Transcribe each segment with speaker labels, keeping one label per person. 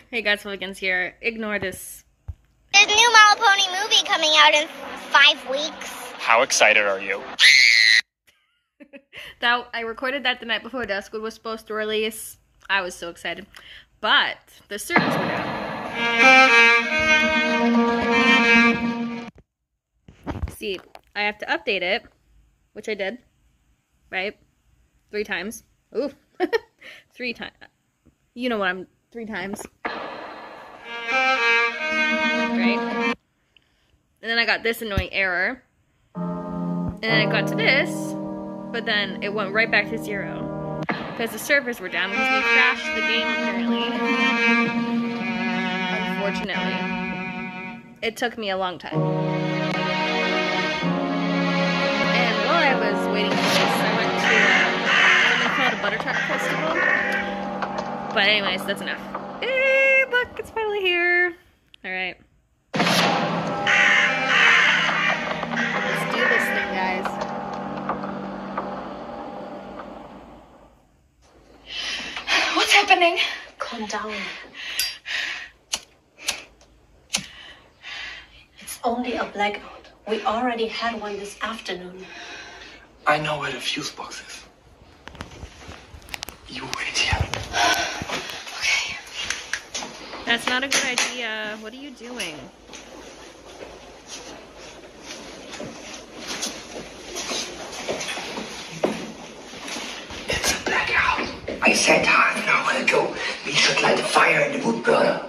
Speaker 1: Hey guys, Willigans here. Ignore this.
Speaker 2: There's a new My Little Pony movie coming out in 5 weeks.
Speaker 3: How excited are you?
Speaker 1: I recorded that the night before Duskwood was supposed to release. I was so excited. But the servers were down. See, I have to update it, which I did. Right? 3 times. Ooh. 3 times. You know what I'm... 3 times. Right? And then I got this annoying error. And then it got to this, but then it went right back to 0. Because the servers were down because we crashed the game apparently. Unfortunately. It took me a long time. And while I was waiting for this, I went to something called a Butter Tart Festival. But anyways, that's enough. Hey, look, it's finally here. Alright. Let's do this thing, guys.
Speaker 4: What's happening?
Speaker 5: Calm down. It's only a blackout. We already had one this afternoon.
Speaker 6: I know where the fuse box is. You wait here.
Speaker 5: Okay.
Speaker 1: That's not a good idea. What are you doing?
Speaker 6: It's a blackout. I said half an hour ago we should light a fire in the wood burner.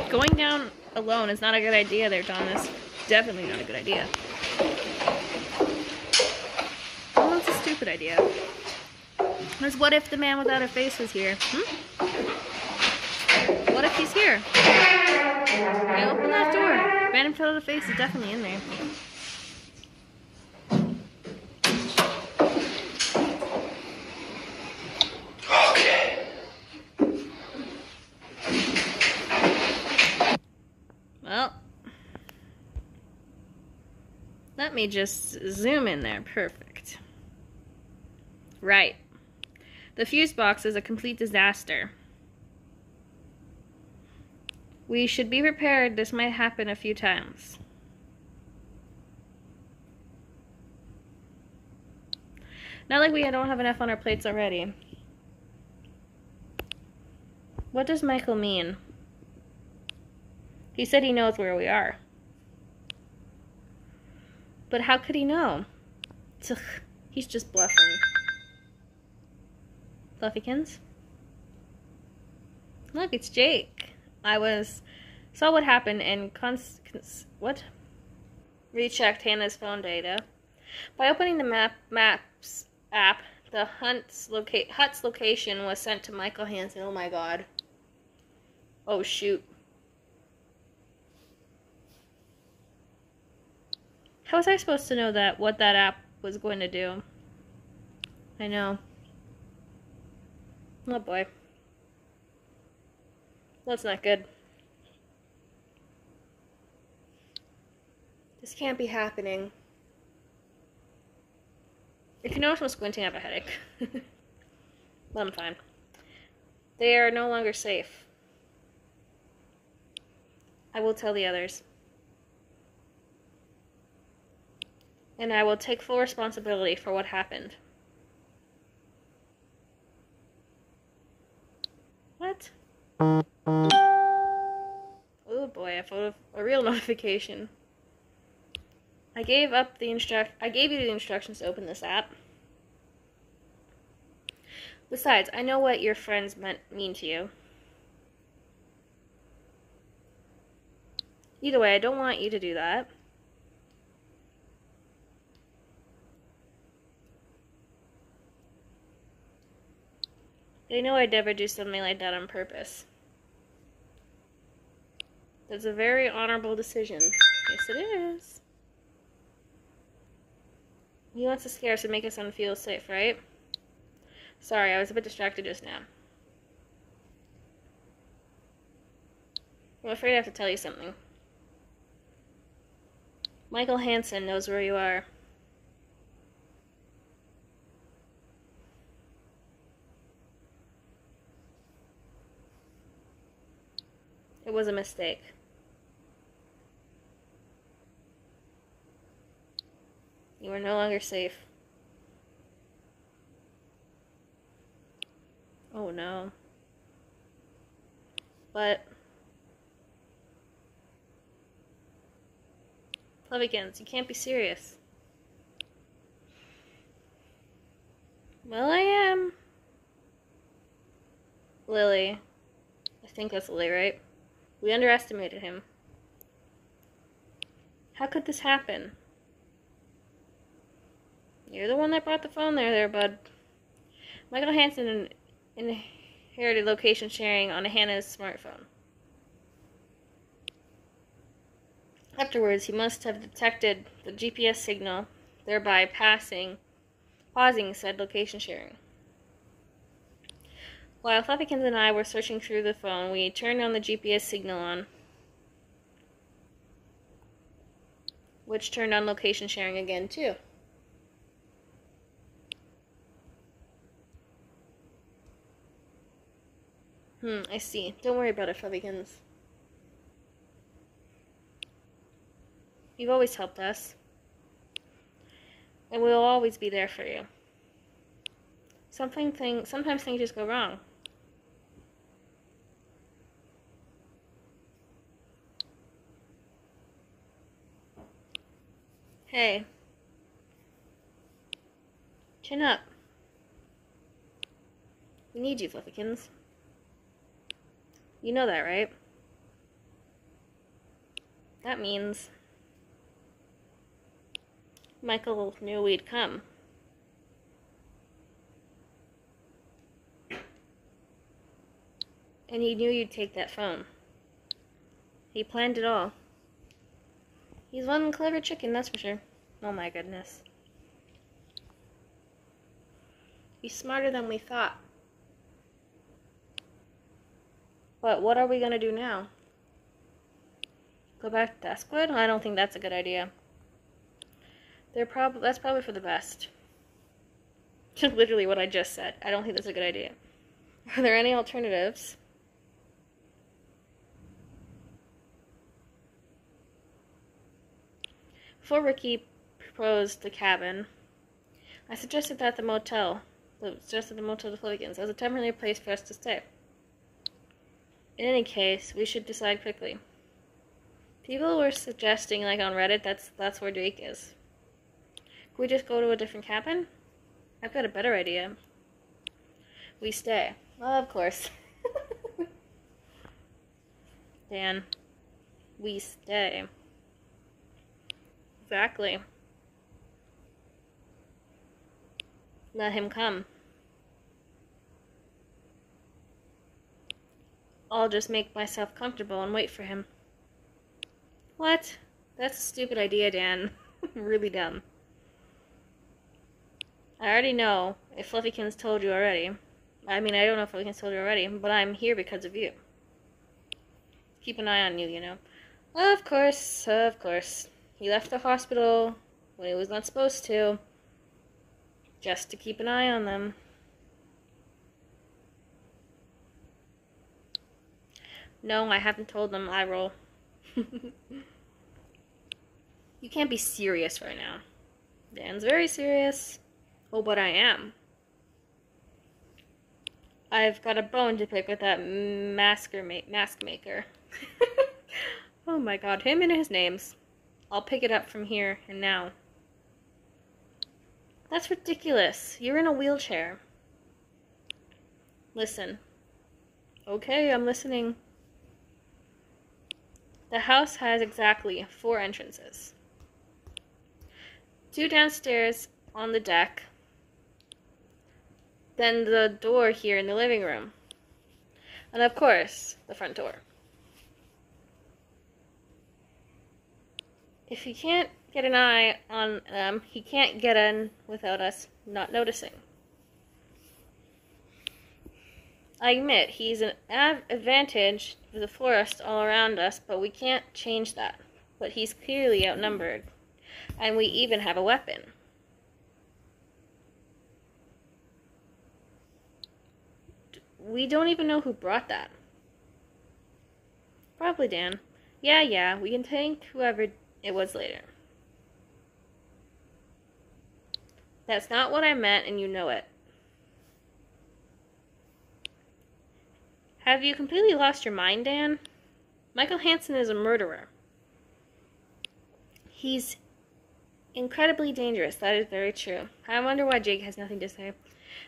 Speaker 1: Going down alone is not a good idea there, Thomas. Definitely not a good idea. Well, it's a stupid idea. Because what if the man without a face was here? What if he's here? Okay, open that door. Man without a face is definitely in there.
Speaker 6: Okay.
Speaker 1: Well, let me just zoom in there. Perfect. Right. The fuse box is a complete disaster. We should be prepared. This might happen a few times. Not like we don't have enough on our plates already. What does Michael mean? He said he knows where we are. But how could he know? Ugh, he's just bluffing. Fluffykins? Look, it's Jake. Saw what happened and rechecked Hannah's phone data. By opening the Maps app, the Hut's location was sent to Michael Hansen. Oh my god. Oh shoot. How was I supposed to know what that app was going to do? I know. Oh boy. That's not good. This can't be happening. If you notice I'm squinting, I have a headache. But I'm fine. They are no longer safe. I will tell the others. And I will take full responsibility for what happened. What? Oh boy, a real notification. I gave you the instructions to open this app. Besides, I know what your friends mean to you. Either way, I don't want you to do that. They know I'd never do something like that on purpose. That's a very honorable decision. Yes, it is. He wants to scare us and make us feel safe, right? Sorry, I was a bit distracted just now. I'm afraid I have to tell you something. Michael Hansen knows where you are. It was a mistake. You are no longer safe. Oh no. But Fluffykins, you can't be serious. Well, I am. Lily. I think that's Lily, right? We underestimated him. How could this happen? You're the one that brought the phone there, bud. Michael Hansen inherited location sharing on Hannah's smartphone. Afterwards, he must have detected the GPS signal, thereby pausing said location sharing. While Fluffykins and I were searching through the phone, we turned on the GPS signal on, which turned on location sharing again, too. I see. Don't worry about it, Fluffykins. You've always helped us. And we'll always be there for you. Sometimes things just go wrong. Hey. Chin up. We need you, Fluffykins. You know that, right? That means Michael knew we'd come. And he knew you'd take that phone. He planned it all. He's one clever chicken, that's for sure. Oh my goodness. He's smarter than we thought. But what are we gonna do now? Go back to Duskwood? I don't think that's a good idea. That's probably for the best. Literally what I just said. I don't think that's a good idea. Are there any alternatives? Before Ricky proposed the cabin, I suggested the motel to Fluffykins as a temporary place for us to stay. In any case, we should decide quickly. People were suggesting, like on Reddit, that's where Drake is. Could we just go to a different cabin? I've got a better idea. We stay. Well, of course. Dan, we stay. Exactly. Let him come. I'll just make myself comfortable and wait for him. What? That's a stupid idea, Dan. Really dumb. I already know if Fluffykins told you already. I mean, I don't know if Fluffykins told you already, but I'm here because of you. Keep an eye on you, you know. Of course, of course. He left the hospital when he was not supposed to, just to keep an eye on them. No, I haven't told them. I roll. You can't be serious right now. Dan's very serious. Oh, but I am. I've got a bone to pick with that mask maker. Oh my god, him and his names. I'll pick it up from here and now. That's ridiculous. You're in a wheelchair. Listen. Okay, I'm listening. The house has exactly 4 entrances. 2 downstairs on the deck. Then the door here in the living room. And of course, the front door. If he can't get an eye on them, he can't get in without us not noticing. I admit, he's an advantage for the forest all around us, but we can't change that. But he's clearly outnumbered. And we even have a weapon. We don't even know who brought that. Probably Dan. Yeah, we can thank whoever it was later. That's not what I meant, and you know it. Have you completely lost your mind, Dan? Michael Hansen is a murderer. He's incredibly dangerous, that is very true. I wonder why Jake has nothing to say.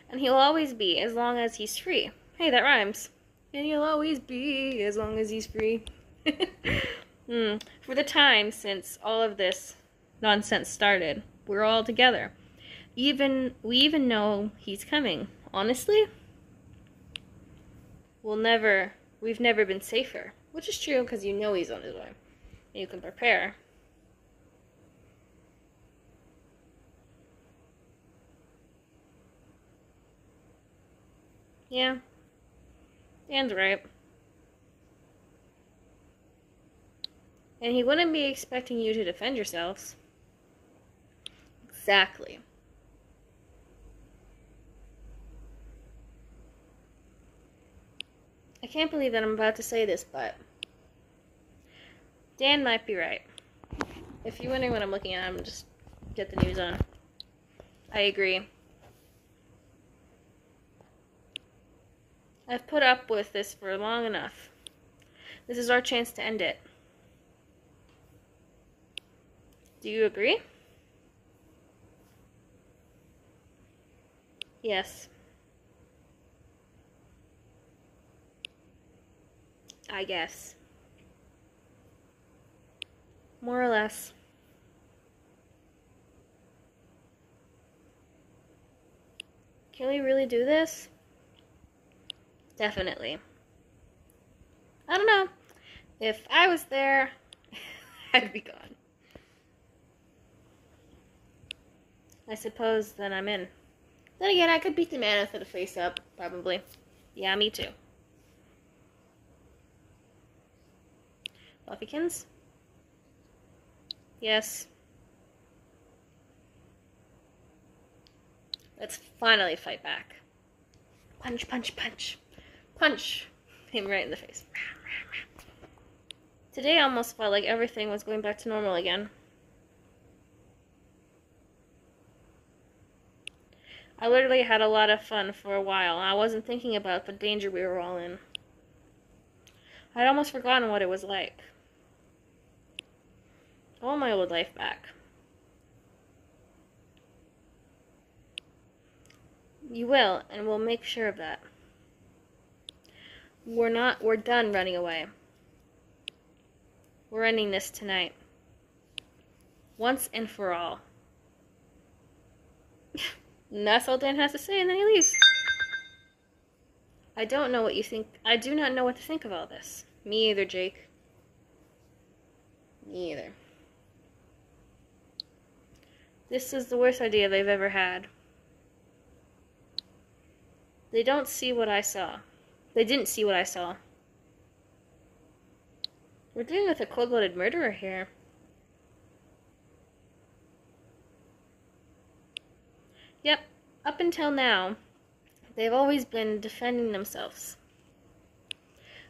Speaker 1: And he'll always be, as long as he's free. Hey, that rhymes. And he'll always be, as long as he's free. For the time since all of this nonsense started, we're all together. We even know he's coming. Honestly, we've never been safer. Which is true, because you know he's on his way. And you can prepare. Yeah. Dan's right. And he wouldn't be expecting you to defend yourselves. Exactly. I can't believe that I'm about to say this, but Dan might be right. If you're wondering what I'm looking at, I'm just get the news on. I agree. I've put up with this for long enough. This is our chance to end it. Do you agree? Yes. I guess. More or less. Can we really do this? Definitely. I don't know. If I was there, I'd be gone. I suppose then I'm in. Then again, I could beat the mammoth with a face up, probably. Yeah, me too. Buffykins? Yes. Let's finally fight back. Punch, punch, punch. Punch him right in the face. Today almost felt like everything was going back to normal again. I literally had a lot of fun for a while. I wasn't thinking about the danger we were all in. I'd almost forgotten what it was like. I want my old life back. You will, and we'll make sure of that. We're done running away. We're ending this tonight. Once and for all. And that's all Dan has to say, and then he leaves. I don't know what you think. I do not know what to think of all this. Me either, Jake. Me either. This is the worst idea they've ever had. They don't see what I saw. They didn't see what I saw. We're dealing with a cold-blooded murderer here. Yep, up until now, they've always been defending themselves.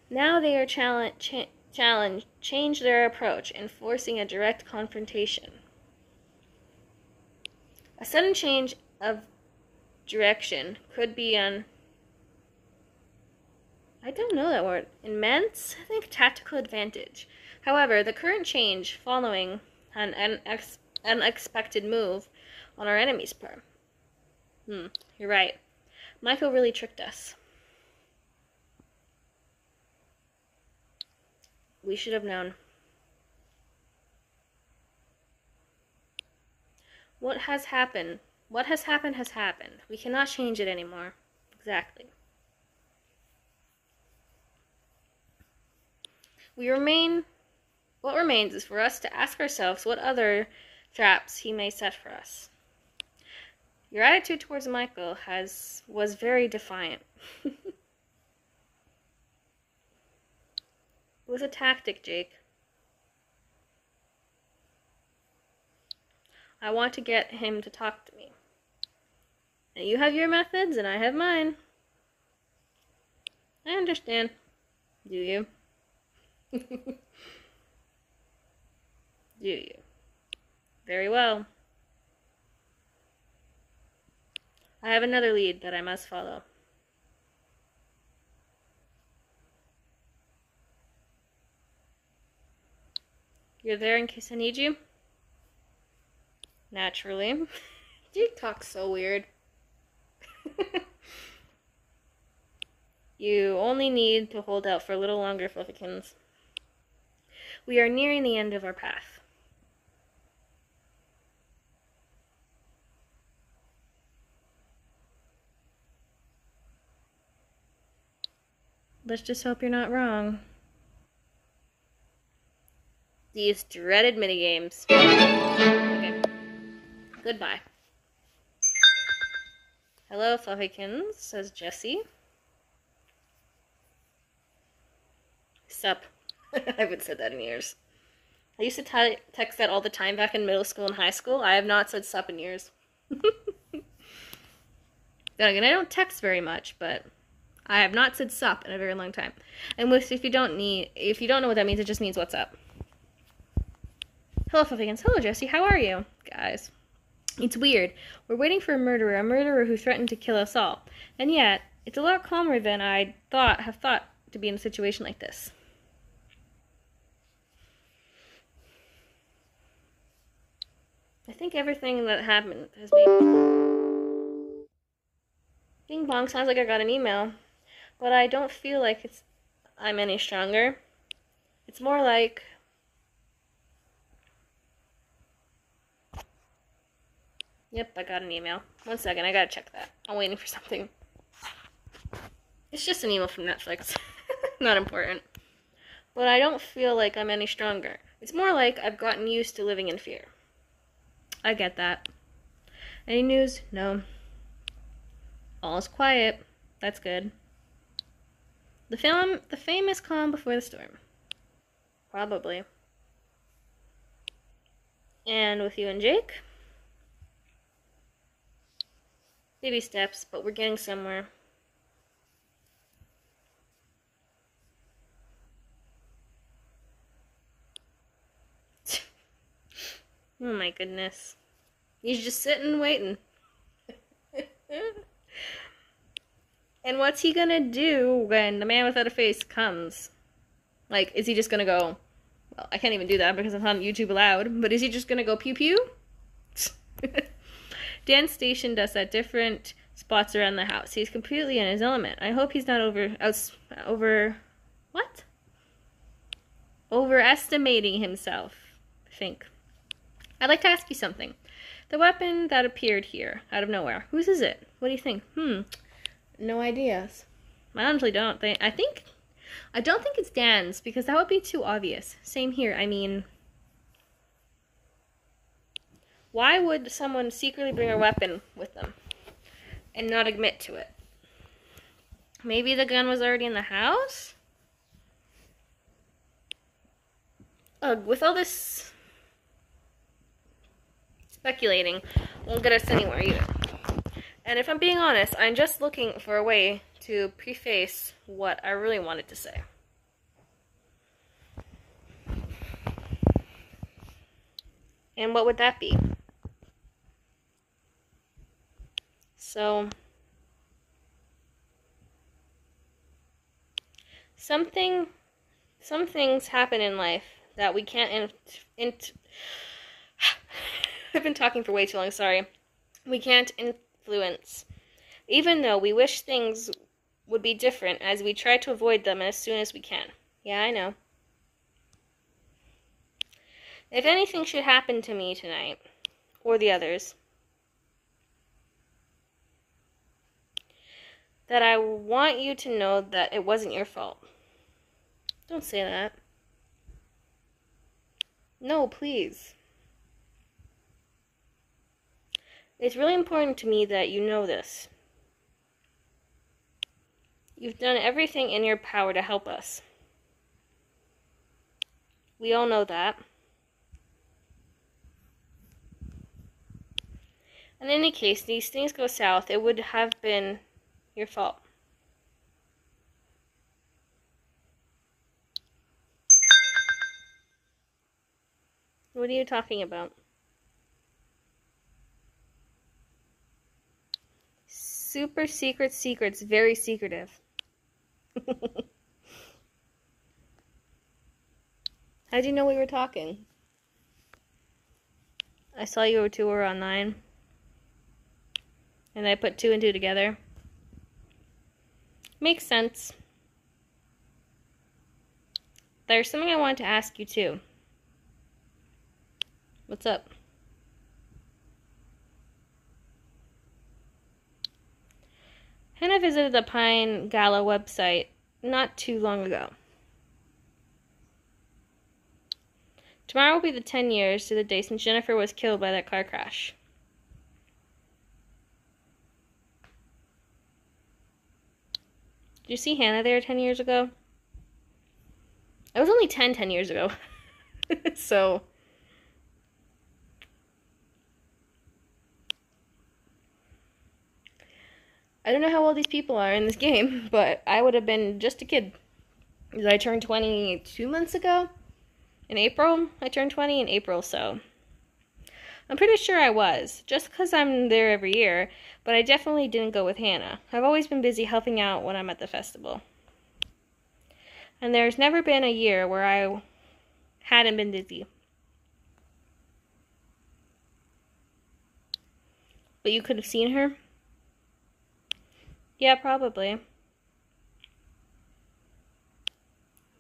Speaker 1: Now they are change their approach, enforcing a direct confrontation. A sudden change of direction could be an... I don't know that word. Immense? I think tactical advantage. However, the current change following an unexpected move on our enemy's part. You're right. Michael really tricked us. We should have known. What has happened has happened. We cannot change it anymore. Exactly. What remains is for us to ask ourselves what other traps he may set for us. Your attitude towards Michael was very defiant. It was a tactic, Jake. I want to get him to talk to me. And you have your methods, and I have mine. I understand. Do you? Do you? Very well. I have another lead that I must follow. You're there in case I need you? Naturally. You talk so weird. You only need to hold out for a little longer, Fluffykins. We are nearing the end of our path. Let's just hope you're not wrong. These dreaded minigames. Okay. Goodbye. Hello, Fluffykins, says Jessie. Sup. I haven't said that in years. I used to text that all the time back in middle school and high school. I have not said sup in years. Then again, I don't text very much, but I have not said sup in a very long time. And if you don't know what that means, it just means what's up. Hello, Fluffykins. Hello, Jessie. How are you? Guys. It's weird. We're waiting for a murderer who threatened to kill us all. And yet, it's a lot calmer than I'd have thought to be in a situation like this. I think everything that happened has been... Bing bong, sounds like I got an email. But I don't feel like I'm any stronger. It's more like... Yep, I got an email. 1 second, I gotta check that. I'm waiting for something. It's just an email from Netflix. Not important. But I don't feel like I'm any stronger. It's more like I've gotten used to living in fear. I get that. Any news? No. All is quiet. That's good. The famous calm before the storm. Probably. And with you and Jake? Baby steps, but we're getting somewhere. Oh my goodness. He's just sitting waiting. And what's he gonna do when the man without a face comes? Like, is he just gonna go... Well, I can't even do that because I'm on YouTube allowed. But is he just gonna go pew pew? Dan's stationed us at different spots around the house. He's completely in his element. I hope he's not overestimating himself, I think. I'd like to ask you something. The weapon that appeared here, out of nowhere, whose is it? What do you think? No ideas. I honestly don't think... I don't think it's Dan's, because that would be too obvious. Same here. I mean... Why would someone secretly bring a weapon with them and not admit to it? Maybe the gun was already in the house? With all this speculating, won't get us anywhere either. And if I'm being honest, I'm just looking for a way to preface what I really wanted to say. And what would that be? So, some things happen in life that we can't I've been talking for way too long, sorry. We can't influence. Even though we wish things would be different, as we try to avoid them as soon as we can. Yeah, I know. If anything should happen to me tonight, or the others, that I want you to know that it wasn't your fault. Don't say that. No, please. It's really important to me that you know this. You've done everything in your power to help us. We all know that. In any case, these things go south. It would have been your fault. What are you talking about? Super secret secrets. Very secretive. How'd you know we were talking? I saw you two were online. And I put 2 and 2 together. Makes sense. There's something I wanted to ask you too. What's up? Hannah visited the Pine Gala website not too long ago. Tomorrow will be the 10 years to the day since Jennifer was killed by that car crash. Did you see Hannah there 10 years ago? I was only 10 years ago. So... I don't know how old these people are in this game, but I would have been just a kid. Because I turned 20 2 months ago. In April. I turned 20 in April, so... I'm pretty sure I was. Just because I'm there every year. But I definitely didn't go with Hannah. I've always been busy helping out when I'm at the festival. And there's never been a year where I hadn't been busy. But you could have seen her? Yeah, probably.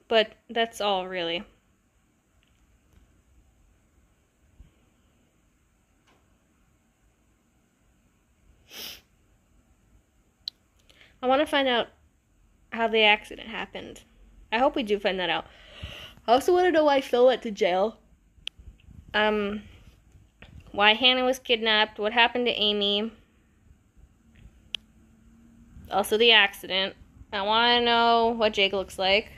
Speaker 1: But that's all, really. I want to find out how the accident happened. I hope we do find that out. I also want to know why Phil went to jail. Why Hannah was kidnapped, what happened to Amy. Also the accident. I want to know what Jake looks like.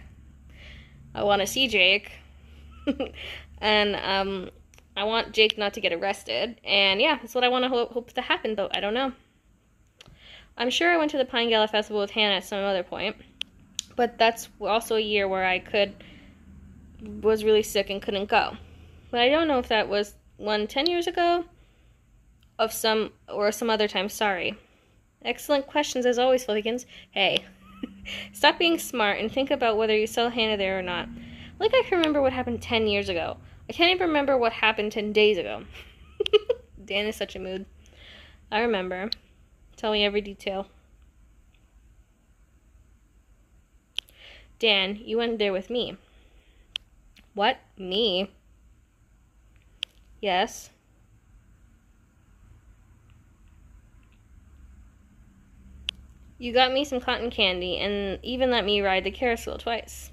Speaker 1: I want to see Jake. And I want Jake not to get arrested. And yeah, that's what I want to hope to happen, but I don't know. I'm sure I went to the Pine Gala Festival with Hannah at some other point. But that's also a year where I was really sick and couldn't go. But I don't know if that was 10 years ago or some other time. Sorry. Excellent questions as always, Filigans. Hey, stop being smart and think about whether you saw Hannah there or not. Like I can remember what happened 10 years ago. I can't even remember what happened 10 days ago. Dan is such a mood. I remember. Tell me every detail. Dan, you went there with me. What? Me? Yes. You got me some cotton candy and even let me ride the carousel twice.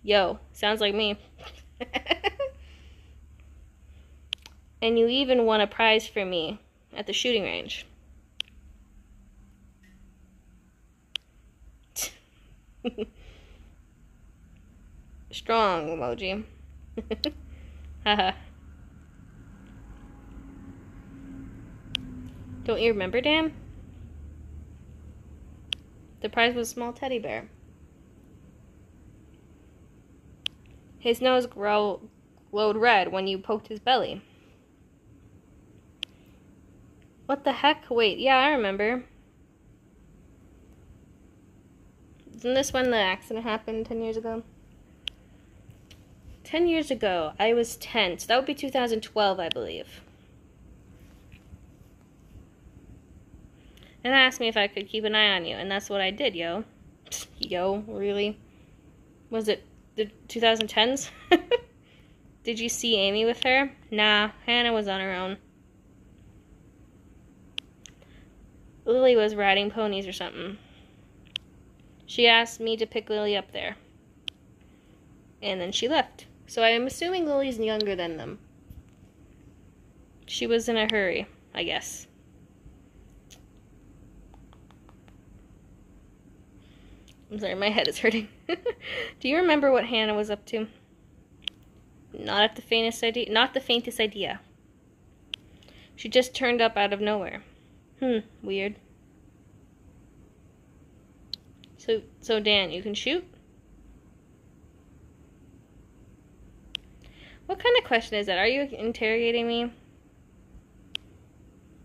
Speaker 1: Yo, sounds like me. And you even won a prize for me at the shooting range. Strong emoji. Haha. Don't you remember, Dan? The prize was a small teddy bear. His nose glowed red when you poked his belly. What the heck? Wait, yeah, I remember. Isn't this when the accident happened 10 years ago? 10 years ago, I was 10, so that would be 2012, I believe. And asked me if I could keep an eye on you, and that's what I did, yo. Yo, really? Was it the 2010s? Did you see Amy with her? Nah, Hannah was on her own. Lily was riding ponies or something. She asked me to pick Lily up there. And then she left. So I'm assuming Lily's younger than them. She was in a hurry, I guess. I'm sorry, my head is hurting. Do you remember what Hannah was up to? Not the faintest idea. She just turned up out of nowhere. Weird. So Dan, you can shoot? What kind of question is that? Are you interrogating me?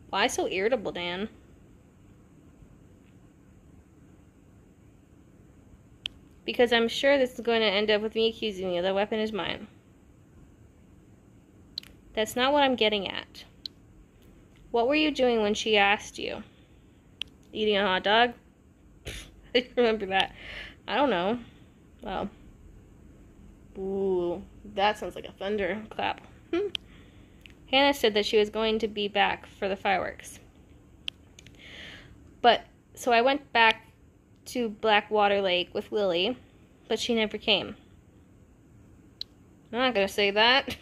Speaker 1: Why so irritable, Dan? Because I'm sure this is going to end up with me accusing you. The weapon is mine. That's not what I'm getting at. What were you doing when she asked you? Eating a hot dog? I remember that. I don't know. Well. Ooh, that sounds like a thunderclap. Hannah said that she was going to be back for the fireworks. So I went back to Blackwater Lake with Lily, but she never came. I'm not gonna say that.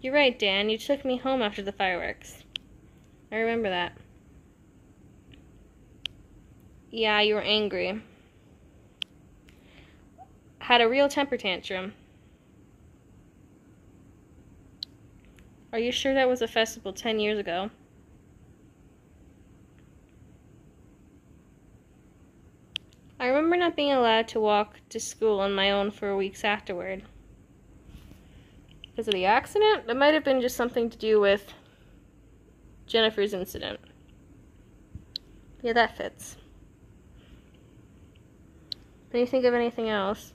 Speaker 1: You're right, Dan. You took me home after the fireworks. I remember that. Yeah, you were angry. Had a real temper tantrum. Are you sure that was a festival 10 years ago? I remember not being allowed to walk to school on my own for weeks afterward. Because of the accident? It might have been just something to do with Jennifer's incident. Yeah, that fits. Can you think of anything else?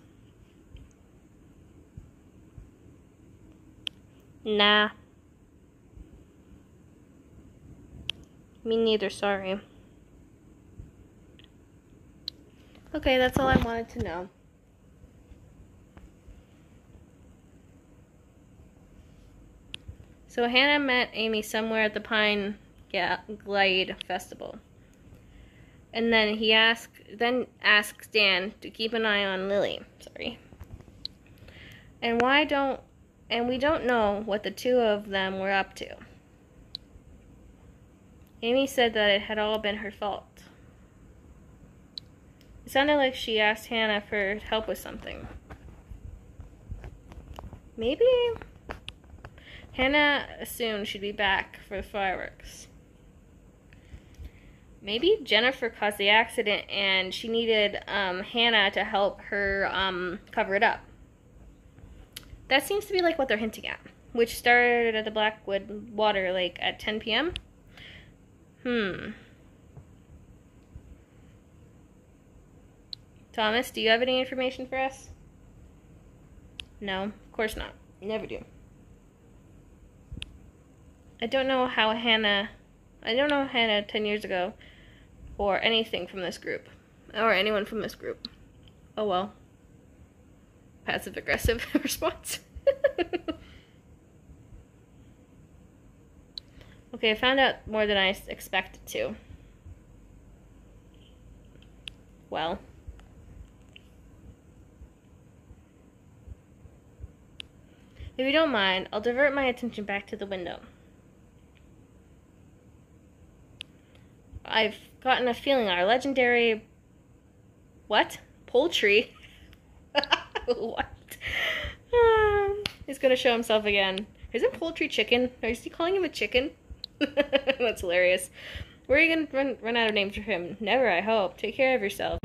Speaker 1: Nah. Me neither, sorry. Okay, that's all I wanted to know. So Hannah met Amy somewhere at the Pine Glade Festival. And then asks Dan to keep an eye on Lily. Sorry. And we don't know what the two of them were up to. Amy said that it had all been her fault. It sounded like she asked Hannah for help with something. Maybe Hannah assumed she'd be back for the fireworks. Maybe Jennifer caused the accident and she needed Hannah to help her cover it up. That seems to be like what they're hinting at, which started at the Blackwood Water Lake at 10 p.m. Thomas, do you have any information for us? No, of course not. You never do. I don't know Hannah 10 years ago, or anything from this group, or anyone from this group. Oh well. Passive-aggressive response. Okay, I found out more than I expected to. Well. If you don't mind, I'll divert my attention back to the window. I've gotten a feeling our legendary... What? Poultry? What? He's gonna show himself again. Isn't poultry chicken? Is he calling him a chicken? That's hilarious. Where are you gonna run out of names for him? Never, I hope. Take care of yourself.